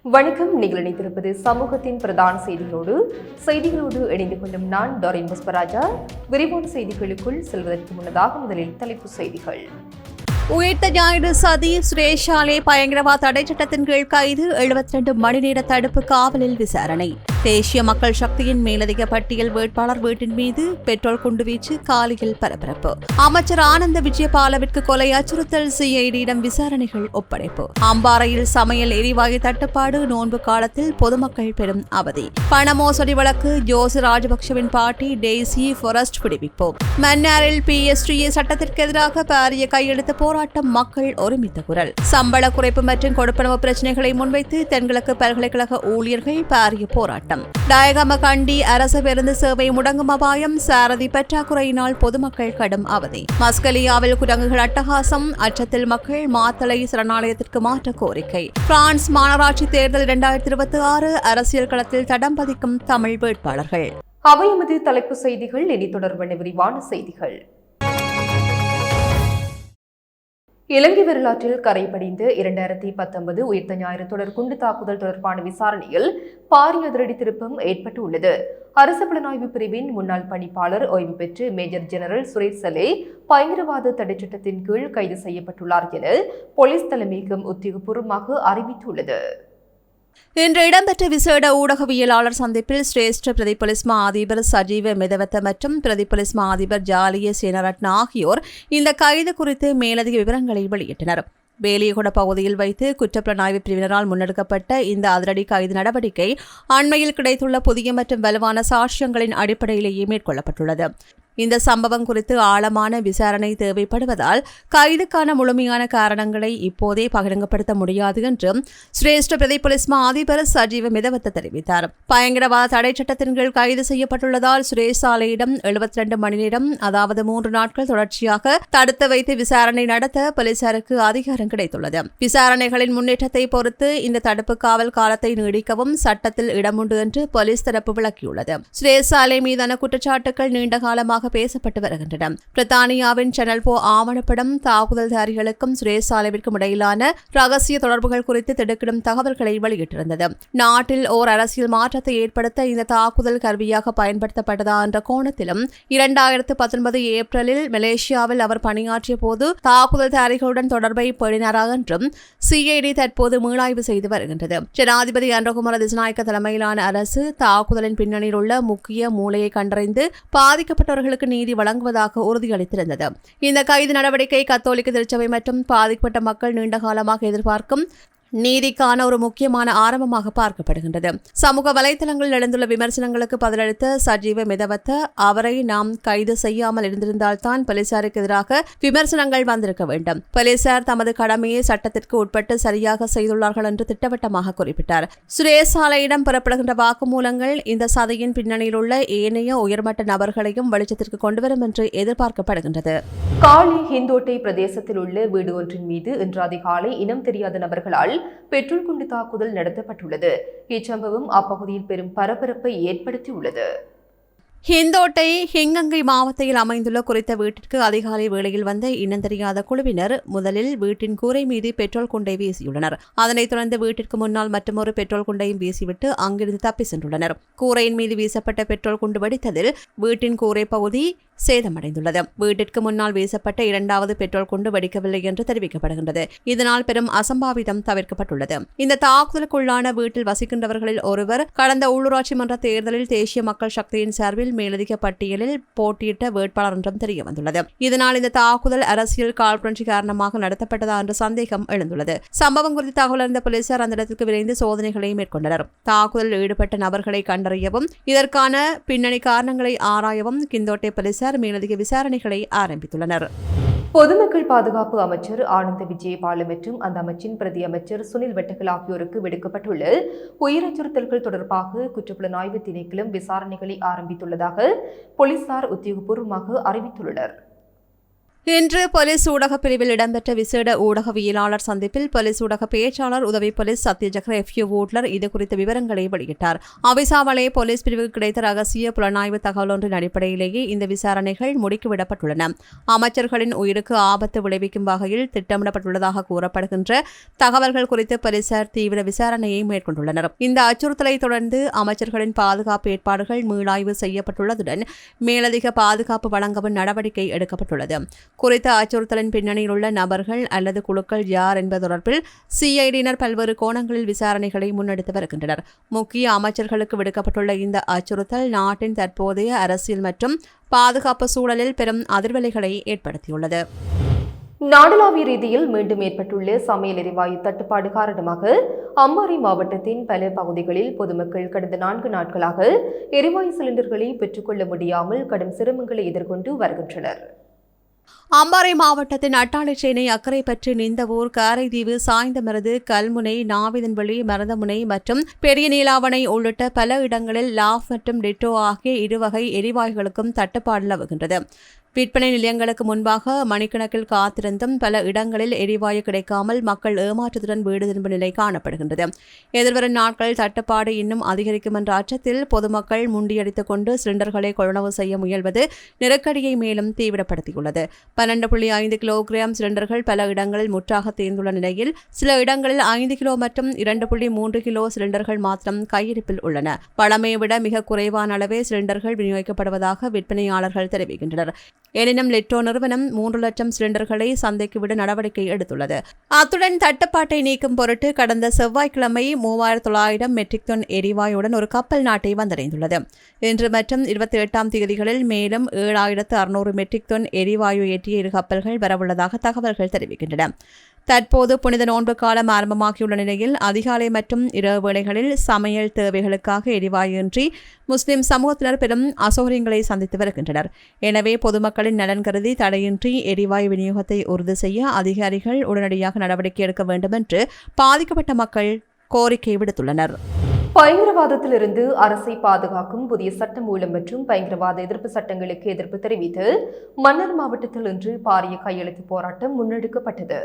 வணக்கம். நீங்கள் இணைந்திருப்பது சமூகத்தின் பிரதான செய்திகளோடு இணைந்து கொள்ளும் நான் டோரின் புஷ்பராஜா. விரிவான செய்திகளுக்குள் செல்வதற்கு முன்னதாக முதலில் தலைப்புச் செய்திகள். உயிர்த்த ஞாயிறு சதி சுரேஷாலே பயங்கரவாத தடை சட்டத்தின் கீழ் கைது 72 மணி நேர தடுப்பு காவலில் விசாரணை. தேசிய மக்கள் சக்தியின் மேலதிக பட்டியல் வேட்பாளர் வீட்டின் மீது பெட்ரோல் குண்டுவீச்சு காலியில் பரபரப்பு. அமைச்சர் ஆனந்த விஜயபாலவிற்கு கொலை அச்சுறுத்தல், சிஐடியிடம் விசாரணைகள் ஒப்படைப்பு. அம்பாறையில் சமையல் எரிவாயு தட்டுப்பாடு, நோன்பு காலத்தில் பொதுமக்கள் பெரும் அவதி. பண மோசடி வழக்கு ஜோஸ் ராஜபக்சவின் பாட்டி டெய்சி ஃபாரஸ்ட் விடுவிப்பு. மன்னாரில் பிஎஸ்டிஏ சட்டத்திற்கு எதிராக பாரிய கையெழுத்து போராட்டம், மக்கள் ஒருமித்த குரல். சம்பள குறைப்பு மற்றும் கொடுப்பனவு பிரச்சினைகளை முன்வைத்து தென்கிழக்கு பல்கலைக்கழக ஊழியர்கள் பாரிய போராட்டம். டயகம கண்டி அரசு பேருந்து சேவை முடங்கும் அபாயம், சாரதி பற்றாக்குறையினால் பொதுமக்கள் கடும் அவதி. மஸ்கலியாவில் குரங்குகள் அட்டகாசம், அச்சத்தில் மக்கள், மாத்தளை சரணாலயத்திற்கு மாற்ற கோரிக்கை. பிரான்ஸ் மாநகராட்சி தேர்தல் 2026 அரசியல் களத்தில் தடம் பதிக்கும் தமிழ் வேட்பாளர்கள். அவை எமது தலைப்பு செய்திகள். இனி தொடர்பான விரிவான செய்திகள். இலங்கை வரலாற்றில் கரைபடிந்த 2019 உயிர்த்த ஞாயிறு தொடர் குண்டு தாக்குதல் தொடர்பான விசாரணையில் பாரிய அதிரடி திருப்பம் ஏற்பட்டுள்ளது. அரசு புலனாய்வு பிரிவின் முன்னாள் பணிப்பாளர் ஓய்வு பெற்று மேஜர் ஜெனரல் சுரேஷ் சலே பயங்கரவாத தடை சட்டத்தின் கீழ் கைது செய்யப்பட்டுள்ளார் என போலீஸ் தலைமையகம் உத்தியோகபூர்வமாக அறிவித்துள்ளது. இன்று இடம்பெற்ற விசேட ஊடகவியலாளர் சந்திப்பில் சிரேஷ்ட பிரதி போலீஸ் மா அதிபர் சஜீவ மெதவத்த மற்றும் பிரதி போலீஸ் மா அதிபர் ஜாலிய சேனரட்ன ஆகியோர் இந்த கைது குறித்து மேலதிக விவரங்களை வெளியிட்டனர். வேலியகுட பகுதியில் வைத்து குற்றப்புலனாய்வு பிரிவினரால் முன்னெடுக்கப்பட்ட இந்த அதிரடி கைது நடவடிக்கை அண்மையில் கிடைத்துள்ள புதிய மற்றும் வலுவான சாட்சியங்களின் அடிப்படையிலேயே மேற்கொள்ளப்பட்டுள்ளது. இந்த சம்பவம் குறித்து ஆழமான விசாரணை தேவைப்படுவதால் கைதுக்கான முழுமையான காரணங்களை இப்போதே பகிரங்கப்படுத்த முடியாது என்றும் சிரேஷ்ட பிரதி போலீஸ் மா அதிபர் சஜீவ மெதவத்த தெரிவித்தார். பயங்கரவாத தடை சட்டத்தின் கீழ் கைது செய்யப்பட்டுள்ளதால் சுரேஷ் சாலையிடம் 72 மணி நேரம், அதாவது 3 நாட்கள் தொடர்ச்சியாக தடுத்து வைத்து விசாரணை நடத்த போலீசாருக்கு அதிகாரம் கிடைத்துள்ளது. விசாரணைகளின் முன்னேற்றத்தை பொறுத்து இந்த தடுப்பு காவல் காலத்தை நீடிக்கவும் சட்டத்தில் இடமுண்டு என்று போலீஸ் தரப்பு விளக்கியுள்ளது. சுரேஷ் சாலை மீதான குற்றச்சாட்டுகள் நீண்ட காலமாக பேசப்பட்டு வருகின்றன. பிரித்தானியாவின் சேனல் 4 ஆவணப்படம் தாக்குதல்தாரிகளுக்கும் சுரேஷ் சாலைவிற்கும் இடையிலான ரகசிய தொடர்புகள் குறித்து திடுக்கிடும் தகவல்களை வெளியிட்டிருந்தது. நாட்டில் ஓர் அரசியல் மாற்றத்தை ஏற்படுத்த இந்த தாக்குதல் கருவியாக பயன்படுத்தப்பட்டதா என்ற கோணத்திலும் 2019 ஏப்ரலில் மலேசியாவில் அவர் பணியாற்றிய போது தாக்குதல்தாரிகளுடன் தொடர்பை பேணினாரா என்றும் சிஐடி தற்போது மீளாய்வு செய்து வருகின்றது. ஜனாதிபதி அன்றகுமார திசாநாயக்க தலைமையிலான அரசு தாக்குதலின் பின்னணியில் உள்ள முக்கிய மூளையை கண்டறிந்து பாதிக்கப்பட்டவர்கள் நீதி வழங்குவதாக உறுதியளித்திருந்தது. இந்த கைது நடவடிக்கை கத்தோலிக்க திருச்சபை மற்றும் பாதிக்கப்பட்ட மக்கள் நீண்ட காலமாக எதிர்பார்க்கும் நீதிக்கான ஒரு முக்கியமான ஆரம்பமாக பார்க்கப்படுகின்றது. சமூக வலைதளங்களில் எழுந்துள்ள விமர்சனங்களுக்கு பதிலளித்த சஜீவ மெதவத்த, அவரை நாம் கைது செய்யாமல் இருந்திருந்தால்தான் போலீசாருக்கு எதிராக விமர்சனங்கள் வந்திருக்க வேண்டும். போலீசார் தமது கடமையை சட்டத்திற்கு உட்பட்டு சரியாக செய்துள்ளார்கள் என்று திட்டவட்டமாக குறிப்பிட்டார். சுரேஷ் சாலையிடம் பெறப்படுகின்ற வாக்குமூலங்கள் இந்த சதியின் பின்னணியில் உள்ள ஏனைய உயர்மட்ட நபர்களையும் வெளிச்சத்திற்கு கொண்டுவரும் என்று எதிர்பார்க்கப்படுகின்றது. காலி ஹிந்தோட்டை பிரதேசத்தில் உள்ள வீடு ஒன்றின் மீது இன்று அதிகாலை இனம் தெரியாத நபர்களால் பெட்ரோல் குண்டு தாக்குதல் நடத்தப்பட்டுள்ளது. இச்சம்பவம் அப்பகுதியில் பெரும் பரபரப்பை ஏற்படுத்தியுள்ளது. ஹிந்தோட்டை ஹிங்கங்கை மாவட்டத்தில் அமைந்துள்ள குறித்த வீட்டிற்கு அதிகாலை வேளையில் வந்த இனம் தெரியாத குழுவினர் முதலில் வீட்டின் கூரை மீது பெட்ரோல் குண்டை வீசியுள்ளனர். அதனைத் தொடர்ந்து வீட்டிற்கு முன்னால் மற்றொரு பெட்ரோல் குண்டையும் வீசிவிட்டு அங்கிருந்து தப்பி சென்றுள்ளனர். கூரையின் மீது வீசப்பட்ட பெட்ரோல் குண்டு வெடித்ததில் வீட்டின் கூரை பகுதி சேதமடைந்துள்ளது. வீட்டிற்கு முன்னால் வீசப்பட்ட 2வது பெட்ரோல் குண்டு வெடிக்கவில்லை என்று தெரிவிக்கப்படுகின்றது. இதனால் பெரும் அசம்பாவிதம் தவிர்க்கப்பட்டுள்ளது. இந்த தாக்குதலுக்குள்ளான வீட்டில் வசிக்கின்றவர்களில் ஒருவர் கடந்த உள்ளூராட்சி மன்ற தேர்தலில் தேசிய மக்கள் சக்தியின் சார்பில் மேலதிக பட்டியலில் போட்டியிட்ட வேட்பாளர் என்றும் தெரியவந்துள்ளது. இதனால் இந்த தாக்குதல் அரசியல் காழ்ப்புணர்ச்சி காரணமாக நடத்தப்பட்டதா என்ற சந்தேகம் எழுந்துள்ளது. சம்பவம் குறித்து தகவல் அறிந்த போலீசார் அந்த இடத்திற்கு விரைந்து சோதனைகளை மேற்கொண்டனர். தாக்குதலில் ஈடுபட்ட நபர்களை கண்டறியவும் இதற்கான பின்னணி காரணங்களை ஆராயவும் கிந்தோட்டை போலீசார் மேலதிக விசாரணைகளை ஆரம்பித்துள்ளனர். பொதுமக்கள் பாதுகாப்பு அமைச்சர் ஆனந்த விஜயபால மற்றும் அந்த அமைச்சின் பிரதி அமைச்சர் சுனில் வெட்டகல் ஆகியோருக்கு விடுக்கப்பட்டுள்ள உயிர் அச்சுறுத்தல்கள் தொடர்பாக குற்றப்புலனாய்வு திணைக்களம் விசாரணைகளை ஆரம்பித்துள்ளதாக போலீசார் உத்தியோகபூர்வமாக அறிவித்துள்ளனர். இன்று போலீஸ் ஊடக பிரிவில் இடம்பெற்ற விசேட ஊடகவியலாளர் சந்திப்பில் போலீஸ் ஊடக பேச்சாளர் உதவி போலீஸ் சத்யஜக்ர எஃப்யூ வூட்லர் இதுகுறித்த விவரங்களை வெளியிட்டார். அவிசாவளை போலீஸ் பிரிவுக்கு கிடைத்த ரகசிய புலனாய்வு தகவல் ஒன்றின் அடிப்படையிலேயே இந்த விசாரணைகள் முடுக்கிவிடப்பட்டுள்ளன. அமைச்சர்களின் உயிருக்கு ஆபத்து விளைவிக்கும் வகையில் திட்டமிடப்பட்டுள்ளதாக கூறப்படுகின்ற தகவல்கள் குறித்து போலீசார் தீவிர விசாரணையை மேற்கொண்டுள்ளனர். இந்த அச்சுறுத்தலை தொடர்ந்து அமைச்சர்களின் பாதுகாப்பு ஏற்பாடுகள் மீளாய்வு செய்யப்பட்டுள்ளதுடன் மேலதிக பாதுகாப்பு வழங்கவும் நடவடிக்கை எடுக்கப்பட்டுள்ளது. குறித்த அச்சுறுத்தலின் பின்னணியில் உள்ள நபர்கள் அல்லது குழுக்கள் யார் என்பது தொடர்பில் சிஐடியினர் பல்வேறு கோணங்களில் விசாரணைகளை முன்னெடுத்து வருகின்றனர். முக்கிய அமைச்சர்களுக்கு விடுக்கப்பட்டுள்ள இந்த அச்சுறுத்தல் நாட்டின் தற்போதைய அரசியல் மற்றும் பாதுகாப்பு சூழலில் பெரும் அதிர்வலைகளை ஏற்படுத்தியுள்ளது. நாடளாவிய ரீதியில் மீண்டும் ஏற்பட்டுள்ள சமையல் எரிவாயு தட்டுப்பாடு காரணமாக அம்பாறை மாவட்டத்தின் பல பகுதிகளில் பொதுமக்கள் கடந்த 4 நாட்களாக எரிவாயு சிலிண்டர்களை பெற்றுக்கொள்ள முடியாமல் கடும் சிரமங்களை எதிர்கொண்டு வருகின்றனர். அம்பாறை மாவட்டத்தின் அட்டாளைச்சேனை அக்கரைப்பற்று நிந்தவூர் காரைதீவு சாய்ந்தமருது கல்முனை நாவிதன்வெளி மருதமுனை மற்றும் பெரிய நீலாவணை உள்ளிட்ட பல இடங்களில் லாஃப் மற்றும் டிட்டோ ஆகிய இருவகை எரிவாயுகளுக்கும் தட்டுப்பாடு நிலவுகின்றது. விற்பனை நிலையங்களுக்கு முன்பாக மணிக்கணக்கில் காத்திருந்தும் பல இடங்களில் எரிவாயு கிடைக்காமல் மக்கள் ஏமாற்றத்துடன் வீடு திரும்பும் நிலை காணப்படுகின்றது. எதிர்வரும் நாட்களில் தட்டுப்பாடு இன்னும் அதிகரிக்கும் என்ற அச்சத்தில் பொதுமக்கள் முண்டியடித்துக் கொண்டு சிலிண்டர்களை கொள்வனவு செய்ய முயல்வது நெருக்கடியை மேலும் தீவிரப்படுத்தியுள்ளது. 12.5 கிலோகிராம் சிலிண்டர்கள் பல இடங்களில் முற்றாக தீர்ந்துள்ள நிலையில் சில இடங்களில் 5 கிலோ மற்றும் 2.3 கிலோ சிலிண்டர்கள் மாத்திரம் கையிருப்பில் உள்ளன. பழமையை விட மிக குறைவான அளவே சிலிண்டர்கள் விநியோகிக்கப்படுவதாக விற்பனையாளர்கள் தெரிவிக்கின்றனர். எனினும் லிட்டோ நிறுவனம் 3 லட்சம் சிலிண்டர்களை சந்தைக்கு விட நடவடிக்கை எடுத்துள்ளது. அத்துடன் தட்டுப்பாட்டை நீக்கும் பொருட்டு கடந்த செவ்வாய்க்கிழமை 3900 மெட்ரிக் டன் எரிவாயுடன் ஒரு கப்பல் நாட்டை வந்தடைந்துள்ளது. இன்று மற்றும் 28ஆம் தேதிகளில் மேலும் 7600 மெட்ரிக் டன் எரிவாயு ஏற்றிய 2 கப்பல்கள் வரவுள்ளதாக தகவல்கள் தெரிவிக்கின்றன. தற்போது புனித நோன்பு காலம் ஆரம்பமாகியுள்ள நிலையில் அதிகாலை மற்றும் இரவு வேளைகளில் சமையல் தேவைகளுக்காக எரிவாயுயின்றி முஸ்லிம் சமூகத்தினர் பெரும் அசௌகரியங்களை சந்தித்து வருகின்றனர். எனவே பொதுமக்களின் நலன் கருதி தடையின்றி எரிவாயு விநியோகத்தை உறுதி செய்ய அதிகாரிகள் உடனடியாக நடவடிக்கை எடுக்க வேண்டும் என்று பாதிக்கப்பட்ட மக்கள் கோரிக்கை விடுத்துள்ளனர். பயங்கரவாதத்திலிருந்து அரசை பாதுகாக்கும் புதிய சட்டமூலம் மற்றும் பயங்கரவாத எதிர்ப்பு சட்டங்களுக்கு எதிர்ப்பு தெரிவித்து மன்னார் மாவட்டத்தில் இன்று பாரிய கையெழுத்து போராட்டம் முன்னெடுக்கப்பட்டது.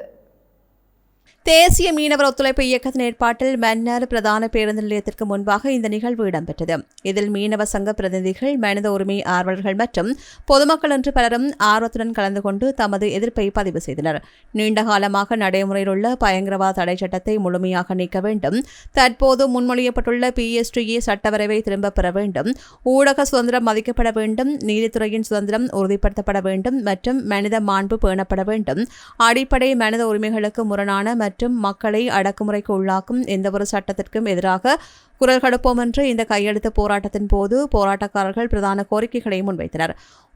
தேசிய மீனவர் ஒத்துழைப்பு இயக்கத்தின் ஏற்பாட்டில் மன்னார் பிரதான பேருந்து நிலையத்திற்கு முன்பாக இந்த நிகழ்வு இடம்பெற்றது. இதில் மீனவ சங்க பிரதிநிதிகள், மனித உரிமை ஆர்வலர்கள் மற்றும் பொதுமக்கள் என்று பலரும் ஆர்வத்துடன் கலந்து கொண்டு தமது எதிர்ப்பை பதிவு செய்தனர். நீண்ட காலமாக நடைமுறையில் உள்ள பயங்கரவாத தடை சட்டத்தை முழுமையாக நீக்க வேண்டும், தற்போது முன்மொழியப்பட்டுள்ள PSTE சட்டவரைவை திரும்பப் பெற வேண்டும், ஊடக சுதந்திரம் மதிக்கப்பட வேண்டும், நீதித்துறையின் சுதந்திரம் உறுதிப்படுத்தப்பட வேண்டும் மற்றும் மனித மாண்பு பேணப்பட வேண்டும், அடிப்படை மனித உரிமைகளுக்கு முரணான மற்றும் மக்களை அடக்குமுறைக்கு உள்ளாக்கும் எந்தவொரு சட்டத்திற்கும் எதிராக குரல் கொடுப்போம் என்று இந்த கையெழுத்து போராட்டத்தின் போது போராட்டக்காரர்கள் பிரதான கோரிக்கைகளை முன்வைத்தனர்.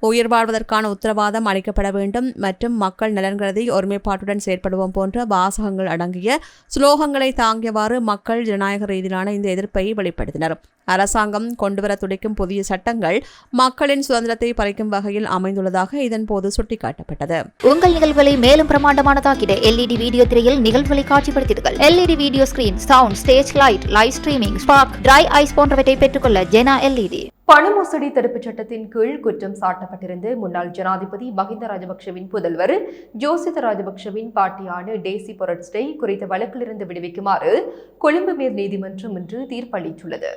உயிர் வாழ்வதற்கான உத்தரவாதம் அளிக்கப்பட வேண்டும் மற்றும் மக்கள் நலன் கருதி ஒருமைப்பாட்டுடன் செயற்படுவோம் போன்ற வாசகங்கள் அடங்கிய சுலோகங்களை தாங்கியவாறு மக்கள் ஜனநாயக ரீதியிலான இந்த எதிர்ப்பை வெளிப்படுத்தினர். அரசாங்கம் கொண்டுவர துடிக்கும் புதிய சட்டங்கள் மக்களின் சுதந்திரத்தை பறிக்கும் வகையில் அமைந்துள்ளதாக இதன்போது சுட்டிக்காட்டப்பட்டது. உங்கள் நிகழ்வுகளை மேலும் பிரமாண்டமானதாக்கிட LED வீடியோ திரையில் நிகழ்வுகளை காட்சிப்படுத்திடுங்கள். LED video screen, sound, stage light, live streaming, spark, dry ice போன்றவற்றை பெற்றுக்கொள்ள ஜெனா LED. பண மோசடி தடுப்புச் சட்டத்தின் கீழ் குற்றம் சாட்டப்பட்டிருந்த முன்னாள் ஜனாதிபதி மஹிந்த ராஜபக்ஷவின் புதல்வர் ஜோசித ராஜபக்ஷவின் பாட்டியான டேசி பொரட்ஸ்டை குறித்த வழக்கிலிருந்து விடுவிக்குமாறு கொழும்பு மேல் நீதிமன்றம் இன்று தீர்ப்பளித்துள்ளது.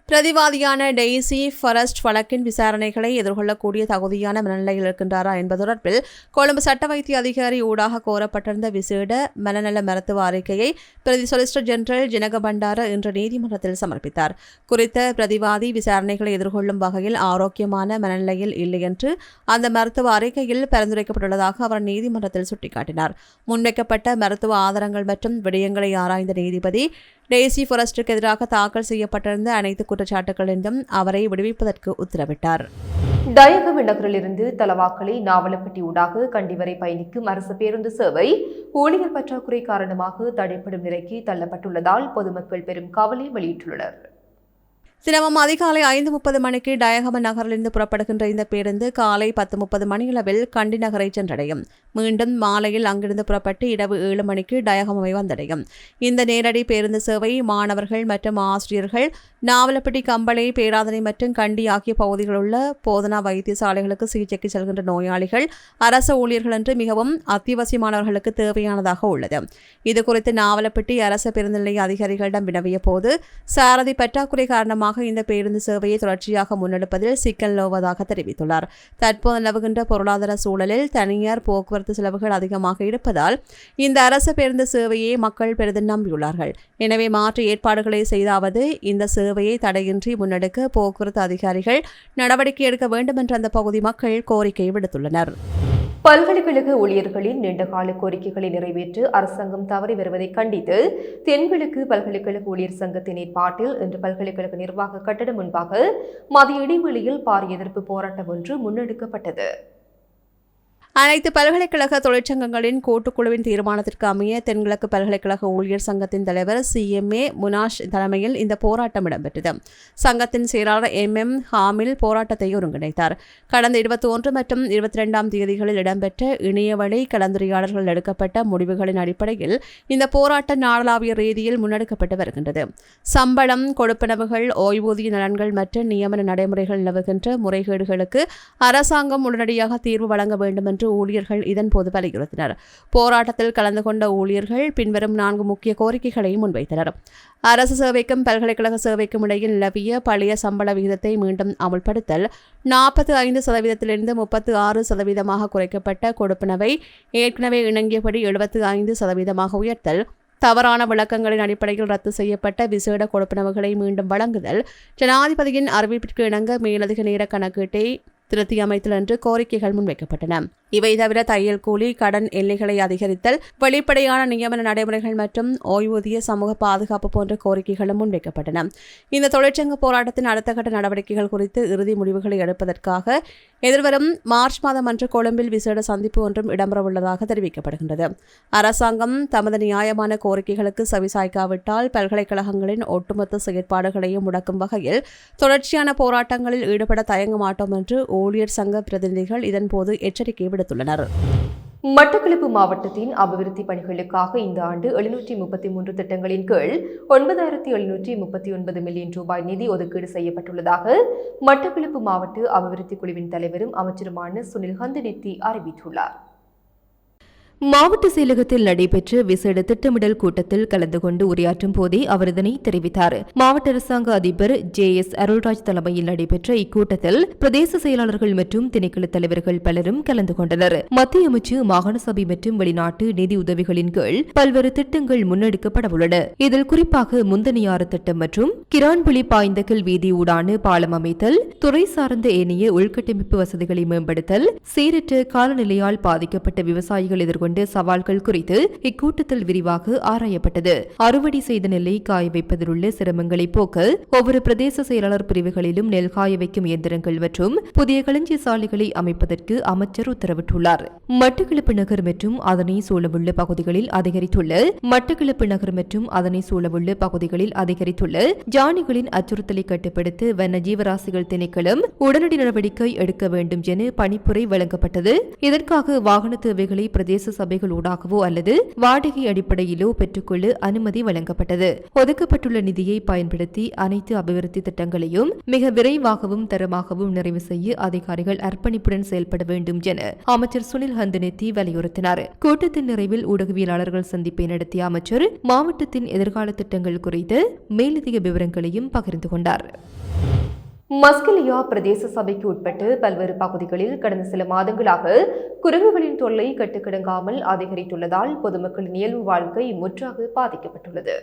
பிரதிவாதியான டெய்சி ஃபாரஸ்ட் வழக்கின் விசாரணைகளை எதிர்கொள்ளக்கூடிய தகுதியான மனநிலையில் இருக்கின்றாரா என்பது தொடர்பில் கொழும்பு சட்ட வைத்திய அதிகாரி ஊடாக கோரப்பட்டிருந்த விசேட மனநல மருத்துவ அறிக்கையை பிரதி சொலிசிட்டர் ஜெனரல் ஜனக பண்டார இன்று நீதிமன்றத்தில் சமர்ப்பித்தார். குறித்த பிரதிவாதி விசாரணைகளை எதிர்கொள்ளும் வகையில் ஆரோக்கியமான மனநிலையில் இல்லை என்று அந்த மருத்துவ அறிக்கையில் பரிந்துரைக்கப்பட்டுள்ளதாக அவர் நீதிமன்றத்தில் சுட்டிக்காட்டினார். முன்வைக்கப்பட்ட மருத்துவ ஆதாரங்கள் மற்றும் விடயங்களை ஆராய்ந்த நீதிபதி டேசி ஃபாரஸ்டுக்கு எதிராக தாக்கல் செய்யப்பட்டிருந்த அனைத்து குற்றச்சாட்டுகளிலும் அவரை விடுவிப்பதற்கு உத்தரவிட்டார். டயகவ நகரிலிருந்து தலவாக்கலை நாவலப்பட்டி ஊடாக கண்டி வரை பயணிக்கும் அரசு பேருந்து சேவை ஊழியர் பற்றாக்குறை காரணமாக தடைப்படும் நிலைக்கு தள்ளப்பட்டுள்ளதால் பொதுமக்கள் பெரும் கவலை வெளியிட்டுள்ளனர். தினமும் அதிகாலை 5:30 மணிக்கு டயகம நகரிலிருந்து புறப்படுகின்ற இந்த பேருந்து காலை 10:30 மணியளவில் கண்டி நகரை சென்றடையும். மீண்டும் மாலையில் அங்கிருந்து புறப்பட்டு இரவு 7 மணிக்கு டயகமவை வந்தடையும். இந்த நேரடி பேருந்து சேவை மாணவர்கள் மற்றும் ஆசிரியர்கள் நாவலப்பட்டி, கம்பளை, பேராதனை மற்றும் கண்டி ஆகிய பகுதிகளில் உள்ள போதனா வைத்தியசாலைகளுக்கு சிகிச்சைக்கு செல்கின்ற நோயாளிகள், அரசு ஊழியர்கள் என்று மிகவும் அத்தியாவசியமானவர்களுக்கு தேவையானதாக உள்ளது. இதுகுறித்து நாவலப்பட்டி அரசு பேருந்து நிலைய அதிகாரிகளிடம் வினவிய போது சாரதி பற்றாக்குறை காரணமாக இந்த பேருந்து சேவையை தொடர்ச்சியாக முன்னெடுப்பதில் சிக்கல் நிலவுவதாக தெரிவித்துள்ளார். தற்போது நிலவுகின்ற பொருளாதார சூழலில் தனியார் போக்குவரத்து செலவுகள் அதிகமாக இருப்பதால் இந்த அரசு பேருந்து சேவையை மக்கள் பெரிதும் நம்பியுள்ளார்கள். எனவே மாற்று ஏற்பாடுகளை செய்தாவது இந்த சேவையை தடையின்றி முன்னெடுக்க போக்குவரத்து அதிகாரிகள் நடவடிக்கை எடுக்க வேண்டும் என்று அந்த பகுதி மக்கள் கோரிக்கை விடுத்துள்ளனர். பல்கலைக்கழக ஊழியர்களின் நீண்டகால கோரிக்கைகளை நிறைவேற்ற அரசாங்கம் தவறி வருவதை கண்டித்து தென்கிழக்கு பல்கலைக்கழக ஊழியர் சங்கத்தின் ஏற்பாட்டில் இன்று பல்கலைக்கழக நிர்வாக கட்டடம் முன்பாக மதிய இடைவெளியில் பாரிய எதிர்ப்பு போராட்டம் ஒன்று முன்னெடுக்கப்பட்டது. அனைத்து பல்கலைக்கழக தொழிற்சங்கங்களின் கூட்டுக்குழுவின் தீர்மானத்திற்கு அமைய தென்கிழக்கு பல்கலைக்கழக ஊழியர் சங்கத்தின் தலைவர் CMA முனாஷ் தலைமையில் இந்த போராட்டம் இடம்பெற்றது. சங்கத்தின் செயலாளர் MM ஹாமில் போராட்டத்தை ஒருங்கிணைத்தார். கடந்த 21 மற்றும் 22ஆம் தேதிகளில் இடம்பெற்ற இணையவழி கலந்துரையாடல்கள் எடுக்கப்பட்ட முடிவுகளின் அடிப்படையில் இந்த போராட்டம் நாடளாவிய ரீதியில் முன்னெடுக்கப்பட்டு வருகின்றது. சம்பளம், கொடுப்பனவுகள், ஓய்வூதிய நலன்கள் மற்றும் நியமன நடைமுறைகள் நிலவுகின்ற முறைகேடுகளுக்கு அரசாங்கம் உடனடியாக தீர்வு வழங்க வேண்டும் என்று ஊழியர்கள் இதன்போது வலியுறுத்தினர். போராட்டத்தில் கலந்து கொண்ட ஊழியர்கள் பின்வரும் 4 முக்கிய கோரிக்கைகளை முன்வைத்தனர். அரசு சேவைக்கும் பல்கலைக்கழக சேவைக்கும் இடையில் நிலவிய பழைய சம்பள விகிதத்தை மீண்டும் அமுல்படுத்தல், 45% 36% குறைக்கப்பட்ட கொடுப்பனவை ஏற்கனவே இணங்கியபடி 75% உயர்த்தல், தவறான விளக்கங்களின் அடிப்படையில் ரத்து செய்யப்பட்ட விசேட கொடுப்பனவுகளை மீண்டும் வழங்குதல், ஜனாதிபதியின் அறிவிப்பிற்கு இணங்க மேலதிக நேர கணக்கீட்டை திருத்தி அமைத்தல் என்று கோரிக்கைகள் முன்வைக்கப்பட்டன. இவை தவிர தையல் கூலி, கடன் எல்லைகளை அதிகரித்தல், வெளிப்படையான நியமன நடைமுறைகள் மற்றும் ஓய்வூதிய சமூக பாதுகாப்பு போன்ற கோரிக்கைகளும் முன்வைக்கப்பட்டன. இந்த தொழிற்சங்க போராட்டத்தின் அடுத்த கட்ட நடவடிக்கைகள் குறித்து இறுதி முடிவுகளை எடுப்பதற்காக எதிர்வரும் மார்ச் மாதம் அன்று கொழும்பில் விசேட சந்திப்பு ஒன்றும் இடம்பெறவுள்ளதாக தெரிவிக்கப்படுகின்றது. அரசாங்கம் தமது நியாயமான கோரிக்கைகளுக்கு செவிசாய்க்காவிட்டால் பல்கலைக்கழகங்களின் ஒட்டுமொத்த செயற்பாடுகளையும் முடக்கும் வகையில் தொடர்ச்சியான போராட்டங்களில் ஈடுபட தயங்க மாட்டோம் என்று ஊழியர் சங்க பிரதிநிதிகள் இதன்போது எச்சரிக்கை விடுத்துள்ளனர். மட்டக்களப்பு மாவட்டத்தின் அபிவிருத்தி பணிகளுக்காக இந்த ஆண்டு 733 திட்டங்களின் கீழ் 9739 மில்லியன் ரூபாய் நிதி ஒதுக்கீடு செய்யப்பட்டுள்ளதாக மட்டக்களப்பு மாவட்ட அபிவிருத்தி குழுவின் தலைவரும் அமைச்சருமான சுனில் ஹந்தனெத்தி அறிவித்துள்ளார். மாவட்ட செயலகத்தில் நடைபெற்ற விசேட திட்டமிடல் கூட்டத்தில் கலந்து கொண்டு உரையாற்றும் போதே அவர் இதனை தெரிவித்தார். மாவட்ட அரசாங்க அதிபர் JS அருள்ராஜ் தலைமையில் நடைபெற்ற இக்கூட்டத்தில் பிரதேச செயலாளர்கள் மற்றும் திணைக்கள தலைவர்கள் பலரும் கலந்து கொண்டனர். மத்திய அமைச்சு, மாகாண சபை மற்றும் வெளிநாட்டு நிதி உதவிகளின் கீழ் பல்வேறு திட்டங்கள் முன்னெடுக்கப்பட உள்ளன. இதில் குறிப்பாக முந்தனியாறு திட்டம் மற்றும் கிரான்புலி பாய்ந்தகல் வீதி ஊடான பாலம் அமைத்தல், துறை சார்ந்த ஏனைய உள்கட்டமைப்பு வசதிகளை மேம்படுத்தல், சீரற்ற காலநிலையால் பாதிக்கப்பட்ட விவசாயிகள் எதிர்கொண்ட சவால்கள் குறித்து இக்கூட்டத்தில் விரிவாக ஆராயப்பட்டது. அறுவடை செய்த நெல்லை காய வைப்பதில் உள்ள சிரமங்களை போக்க ஒவ்வொரு பிரதேச செயலாளர் பிரிவுகளிலும் நெல் காய வைக்கும் இயந்திரங்கள் மற்றும் புதிய களஞ்சிய சாலைகளை அமைப்பதற்கு அமைச்சர் உத்தரவிட்டுள்ளார். மட்டக்களப்பு நகர் மற்றும் அதனை சூழவுள்ள பகுதிகளில் அதிகரித்துள்ள ஜானிகளின் அச்சுறுத்தலை கட்டுப்படுத்த வன ஜீவராசிகள் திணைக்களம் உடனடி நடவடிக்கை எடுக்க வேண்டும் என பணிப்புரை வழங்கப்பட்டது. இதற்காக வாகன தேவைகளை பிரதேச சபைகளூடாகவோ அல்லது வாடகை அடிப்படையிலோ பெற்றுக்கொள்ள அனுமதி வழங்கப்பட்டது. ஒதுக்கப்பட்டுள்ள நிதியை பயன்படுத்தி அனைத்து அபிவிருத்தி திட்டங்களையும் மிக விரைவாகவும் தரமாகவும் நிறைவு செய்ய அதிகாரிகள் அர்ப்பணிப்புடன் செயல்பட வேண்டும் என அமைச்சர் சுனில் ஹந்தனெத்தி வலியுறுத்தினார். கூட்டத்தின் நிறைவில் ஊடகவியலாளர்கள் சந்திப்பை நடத்திய அமைச்சர் மாவட்டத்தின் எதிர்கால திட்டங்கள் குறித்து மேலதிக விவரங்களையும் பகிர்ந்து கொண்டார். மஸ்கெலியா பிரதேச சபைக்கு உட்பட்டு பல்வேறு பகுதிகளில் கடந்த சில மாதங்களாக குரங்குகளின் தொல்லை கட்டுக்கிடங்காமல் அதிகரித்துள்ளதால் பொதுமக்களின் இயல்பு வாழ்க்கை முற்றாக பாதிக்கப்பட்டுள்ளது.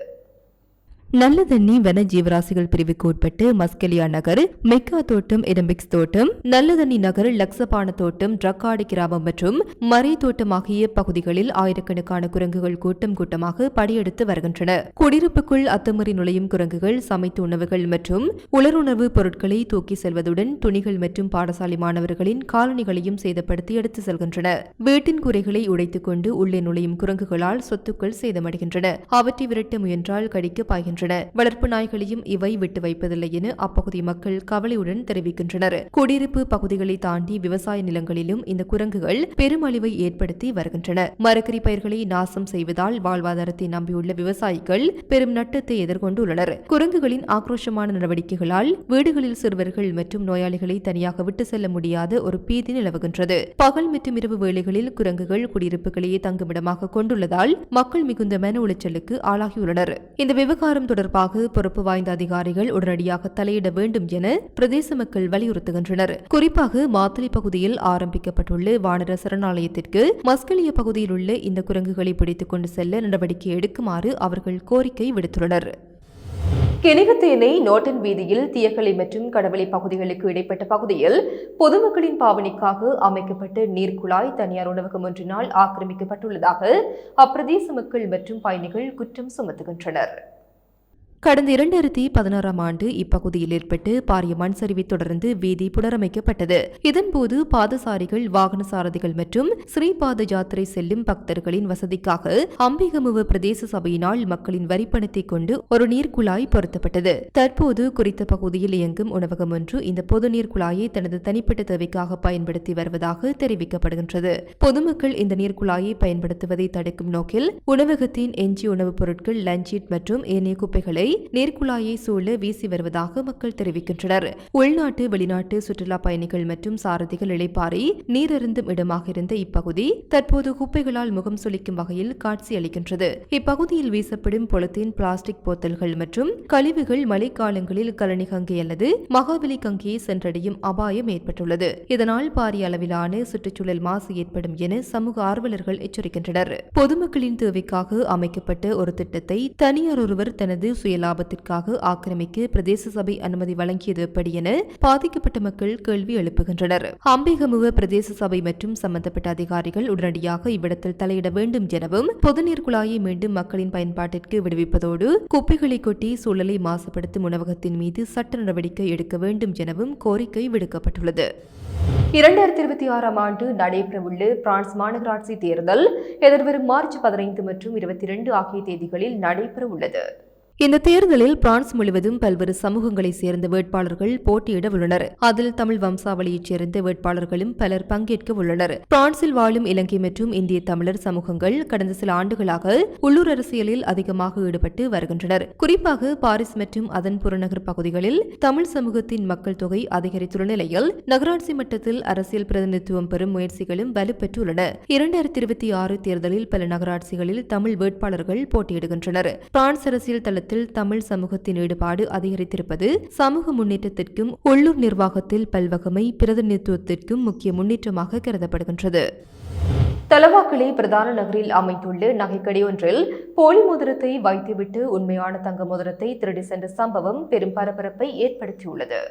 நல்லதண்ணி வன ஜீவராசிகள் பிரிவுக்கு உட்பட்டு மஸ்கெலியா நகர், மெக்கா தோட்டம், எடம்பிக்ஸ் தோட்டம், நல்லதண்ணி நகர், லக்சபான தோட்டம், ட்ரக்காடி கிராமம் மற்றும் மறை தோட்டம் ஆகிய பகுதிகளில் ஆயிரக்கணக்கான குரங்குகள் கூட்டம் கூட்டமாக படையெடுத்து வருகின்றன. குடியிருப்புக்குள் அத்துமீறி நுழையும் குரங்குகள் சமைத்த உணவுகள் மற்றும் உலருணவு பொருட்களை தூக்கி செல்வதுடன் துணிகள் மற்றும் பாடசாலை மாணவர்களின் காலணிகளையும் சேதப்படுத்தி எடுத்து செல்கின்றன. வீட்டின் கூரைகளை உடைத்துக் கொண்டு உள்ளே நுழையும் குரங்குகளால் சொத்துக்கள் சேதமடைகின்றன. அவற்றை விரட்ட முயன்றால் கடிக்க பாய்கின்றன. வருகின்றன. வளர்ப்பு நாய்களையும் இவை விட்டு வைப்பதில்லை என அப்பகுதி மக்கள் கவலையுடன் தெரிவிக்கின்றனர். குடியிருப்பு பகுதிகளை தாண்டி விவசாய நிலங்களிலும் இந்த குரங்குகள் பெருமழிவை ஏற்படுத்தி வருகின்றன. மரக்கறி பயிர்களை நாசம் செய்வதால் வாழ்வாதாரத்தை நம்பியுள்ள விவசாயிகள் பெரும் நட்டத்தை எதிர்கொண்டுள்ளனர். குரங்குகளின் ஆக்ரோஷமான நடவடிக்கைகளால் வீடுகளில் சிறுவர்கள் மற்றும் நோயாளிகளை தனியாக விட்டு செல்ல முடியாத ஒரு பீதி நிலவுகின்றது. பகல் மற்றும் இரவு வேளைகளில் குரங்குகள் குடியிருப்புகளையே தங்குமிடமாக கொண்டுள்ளதால் மக்கள் மிகுந்த மன உளைச்சலுக்கு ஆளாகியுள்ளனர். இந்த விவகாரம் தொடர்பாக பொறுப்பு வாய்ந்த அதிகாரிகள் உடனடியாக தலையிட வேண்டும் என பிரதேச மக்கள் வலியுறுத்துகின்றனர். குறிப்பாக மாத்தளை பகுதியில் ஆரம்பிக்கப்பட்டுள்ள வானர சரணாலயத்திற்கு மஸ்கலிய பகுதியில் உள்ள இந்த குரங்குகளை பிடித்துக் கொண்டு செல்ல நடவடிக்கை எடுக்குமாறு அவர்கள் கோரிக்கை விடுத்துள்ளனர். கிணிகத்தேனை நோட்டன் வீதியில் தியக்கலை மற்றும் கடவளை பகுதிகளுக்கு இடைப்பட்ட பகுதியில் பொதுமக்களின் பாவனைக்காக அமைக்கப்பட்ட நீர்க்குழாய் தனியார் உணவகம் ஒன்றினால் ஆக்கிரமிக்கப்பட்டுள்ளதாக அப்பிரதேச மக்கள் மற்றும் பயணிகள் குற்றம் சுமத்துகின்றனர். கடந்த 2016 ஆண்டு இப்பகுதியில் ஏற்பட்டு பாரிய மண் சரிவை தொடர்ந்து வீதி புனரமைக்கப்பட்டது. இதன்போது பாதசாரிகள், வாகன சாரதிகள் மற்றும் ஸ்ரீபாத யாத்திரை செல்லும் பக்தர்களின் வசதிக்காக அம்பிகமுவ பிரதேச சபையினால் மக்களின் வரிப்பணத்தை கொண்டு ஒரு நீர்க்குழாய் பொருத்தப்பட்டது. தற்போது குறித்த பகுதியில் இயங்கும் உணவகம் ஒன்று இந்த பொது நீர்க்குழாயை தனது தனிப்பட்ட தேவைக்காக பயன்படுத்தி வருவதாக தெரிவிக்கப்படுகின்றது. பொதுமக்கள் இந்த நீர்க்குழாயை பயன்படுத்துவதை தடுக்கும் நோக்கில் உணவகத்தின் எஞ்சிய உணவுப் பொருட்கள், லஞ்ச் மற்றும் ஏனைய குப்பைகளை நீர்க்குழாயை சூழ வீசி வருவதாக மக்கள் தெரிவிக்கின்றனர். உள்நாட்டு, வெளிநாட்டு சுற்றுலா பயணிகள் மற்றும் சாரதிகள் இளைப்பாறை நீரருந்தும் இடமாக இருந்த இப்பகுதி தற்போது குப்பைகளால் முகம் சுளிக்கும் வகையில் காட்சியளிக்கின்றது. இப்பகுதியில் வீசப்படும் பொலித்தீன், பிளாஸ்டிக் போத்தல்கள் மற்றும் கழிவுகள் மழைக்காலங்களில் கழனி கங்கை அல்லது மகாவலி கங்கையை சென்றடையும் அபாயம் ஏற்பட்டுள்ளது. இதனால் பாரிய அளவிலான சுற்றுச்சூழல் மாசு ஏற்படும் என சமூக ஆர்வலர்கள் எச்சரிக்கின்றனர். பொதுமக்களின் தேவைக்காக அமைக்கப்பட்ட ஒரு திட்டத்தை தனியார் ஒருவர் தனது லாபத்திற்காக ஆக்கிரமிக்க பிரதேச சபை அனுமதி வழங்கியது எப்படி என பாதிக்கப்பட்ட மக்கள் கேள்வி எழுப்புகின்றனர். அம்பிகமுவ பிரதேச சபை மற்றும் சம்பந்தப்பட்ட அதிகாரிகள் உடனடியாக இவ்விடத்தில் தலையிட வேண்டும் எனவும் பொதுநீர் குழாயை மீண்டும் மக்களின் பயன்பாட்டிற்கு விடுவிப்பதோடு குப்பைகளை கொட்டி சூழலை மாசுபடுத்தும் உணவகத்தின் மீது சட்ட நடவடிக்கை எடுக்க வேண்டும் எனவும் கோரிக்கை விடுக்கப்பட்டுள்ளது. 2026 ஆண்டு நடைபெறவுள்ள பிரான்ஸ் மாநகராட்சி தேர்தல் எதிர்வரும் மார்ச் 15 மற்றும் 22 ஆகிய தேதிகளில் நடைபெறவுள்ளது. இந்த தேர்தலில் பிரான்ஸ் முழுவதும் பல்வேறு சமூகங்களைச் சேர்ந்த வேட்பாளர்கள் போட்டியிட உள்ளனர். அதில் தமிழ் வம்சாவளியைச் சேர்ந்த வேட்பாளர்களும் பலர் பங்கேற்க உள்ளனர். பிரான்சில் வாழும் இலங்கை மற்றும் இந்திய தமிழர் சமூகங்கள் கடந்த சில ஆண்டுகளாக உள்ளூர் அரசியலில் அதிகமாக ஈடுபட்டு வருகின்றனர். குறிப்பாக பாரிஸ் மற்றும் அதன் புறநகர் பகுதிகளில் தமிழ் சமூகத்தின் மக்கள் தொகை அதிகரித்துள்ள நிலையில் நகராட்சி மட்டத்தில் அரசியல் பிரதிநிதித்துவம் பெறும் முயற்சிகளும் வலுப்பெற்றுள்ளன. 2026 தேர்தலில் பல நகராட்சிகளில் தமிழ் வேட்பாளர்கள் போட்டியிடுகின்றனர். பிரான்ஸ் அரசியல் தளத்தில் தமிழ் சமூகத்தின் ஈடுபாடு அதிகரித்திருப்பது சமூக முன்னேற்றத்திற்கும் உள்ளூர் நிர்வாகத்தில் பல்வகமை பிரதிநிதித்துவத்திற்கும் முக்கிய முன்னேற்றமாக கருதப்படுகின்றது. தலவாக்கலை பிரதான நகரில் அமைந்துள்ள நகைக்கடை ஒன்றில் போலி மோதிரத்தை வைத்துவிட்டு உண்மையான தங்க மோதிரத்தை திருடி சென்ற சம்பவம் பெரும் பரபரப்பை ஏற்படுத்தியுள்ளது.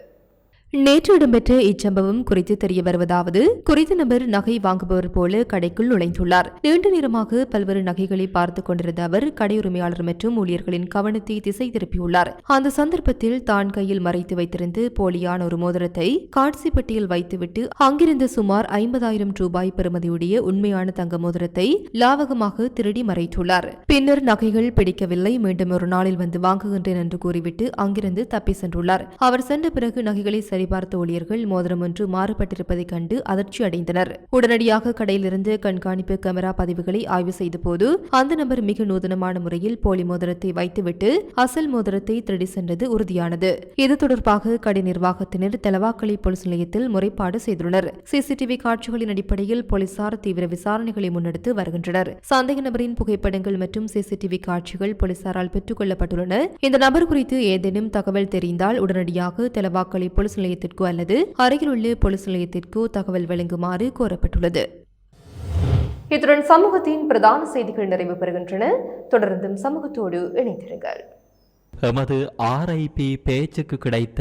நேற்று இடம்பெற்ற இச்சம்பவம் குறித்து தெரிய வருவதாவது, குறித்த நபர் நகை வாங்குபவர் போல கடைக்குள் நுழைந்துள்ளார். நீண்ட நேரமாக பல்வேறு நகைகளை பார்த்துக் கொண்டிருந்த அவர் கடை உரிமையாளர் மற்றும் ஊழியர்களின் கவனத்தை திசை திருப்பியுள்ளார். அந்த சந்தர்ப்பத்தில் தான் கையில் மறைத்து வைத்திருந்து போலியான ஒரு மோதிரத்தை காட்சி பெட்டியில் வைத்துவிட்டு அங்கிருந்த சுமார் 50,000 ரூபாய் பெறுமதியுடைய உண்மையான தங்க மோதிரத்தை லாவகமாக திருடி மறைத்துள்ளார். பின்னர் நகைகள் பிடிக்கவில்லை, மீண்டும் ஒரு நாளில் வந்து வாங்குகின்றேன் என்று கூறிவிட்டு அங்கிருந்து தப்பி சென்றுள்ளார். அவர் சென்ற பிறகு நகைகளை சரிபார்த்த ஊழியர்கள் மோதிரம் ஒன்று மாறுபட்டிருப்பதை கண்டு அதிர்ச்சி அடைந்தனர். உடனடியாக கடையில் இருந்து கண்காணிப்பு கேமரா பதிவுகளை ஆய்வு செய்த போது அந்த நபர் மிக நூதனமான முறையில் போலி மோதிரத்தை வைத்துவிட்டு அசல் மோதிரத்தை திருடி சென்றது உறுதியானது. இது தொடர்பாக கடை நிர்வாகத்தினர் தலவாக்கலை போலீஸ் நிலையத்தில் முறைப்பாடு செய்துள்ளனர். சிசிடிவி காட்சிகளின் அடிப்படையில் போலீசார் தீவிர விசாரணைகளை முன்னெடுத்து வருகின்றனர். சந்தேக நபரின் புகைப்படங்கள் மற்றும் சிசிடிவி காட்சிகள் போலீசாரால் பெற்றுக் கொள்ளப்பட்டுள்ளன. இந்த நபர் குறித்து ஏதேனும் தகவல் தெரிந்தால் உடனடியாக தலவாக்கலை போலீஸ் நிலையத்திற்கோ அல்லது அருகிலுள்ள போலீஸ் நிலையத்திற்கோ தகவல் வழங்குமாறு கோரப்பட்டுள்ளது. இத்துடன் சமூகத்தின் பிரதான செய்திகள் நிறைவு பெறுகின்றன. தொடர்ந்தும் சமூகத்தோடு இணைந்திருங்கள். எமது RIP பேச்சுக்கு கிடைத்த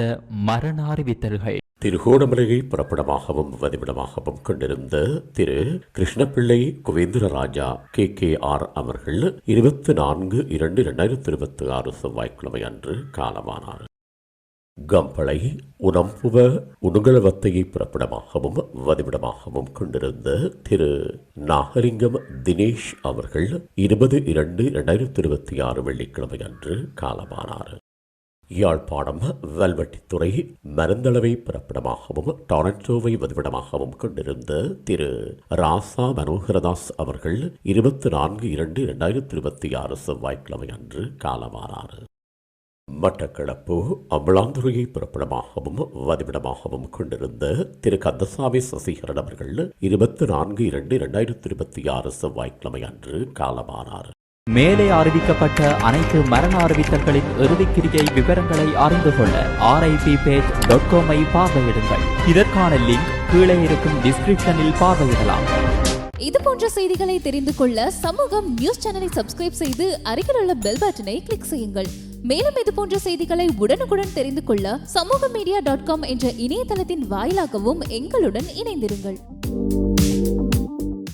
மரண அறிவித்தல்கள். திருகோணமலையை புறப்படமாகவும் வதிவிடமாகவும் கொண்டிருந்த திரு கிருஷ்ணபிள்ளை குவேந்திரராஜா KKR அவர்கள் 24/2/2026 செவ்வாய்க்கிழமை அன்று காலமானார். கம்பளை உணம்புவ உணுகலவத்தையை பிறப்பிடமாகவும் வதிவிடமாகவும் கொண்டிருந்த திரு நாகலிங்கம் தினேஷ் அவர்கள் 20/2/2026 வெள்ளிக்கிழமை அன்று காலமானார். யாழ்ப்பாணம் வல்வெட்டித்துறை மருந்தளவை பிறப்பிடமாகவும் டொரண்டோவை வதிவிடமாகவும் கொண்டிருந்த திரு ராசா மனோகரதாஸ் அவர்கள் 24/2/2026 செவ்வாய்க்கிழமை அன்று காலமானார். மட்டக்களப்பு அம்பலாந்துறையை பிறப்பிடமாகவும் வதிவிடமாகவும் கொண்டிருந்த திரு கந்தசாமி சசிகரன் அவர்கள் 24/2/2026 செவ்வாய்க்கிழமை அன்று காலமானார். மேலே அறிவிக்கப்பட்ட அனைத்து மரண அறிவித்தல்களின் இறுதிக்கிரியை விவரங்களை அறிந்து கொள்ள RIPpage.com பார்வையிடுங்கள். இதற்கான லிங்க் கீழே இருக்கும் டிஸ்கிரிப்ஷனில் பார்வையிடலாம். இது போன்ற செய்திகளை தெரிந்து கொள்ள சமூகம் நியூஸ் சேனலை சப்ஸ்கிரைப் செய்து அருகில் உள்ள பெல் பட்டனை கிளிக் செய்யுங்கள். மேலும் இது போன்ற செய்திகளை உடனுக்குடன் தெரிந்து கொள்ள சமூகமீடியா.com என்ற இணையதளத்தின் வாயிலாகவும் எங்களுடன் இணைந்திருங்கள்.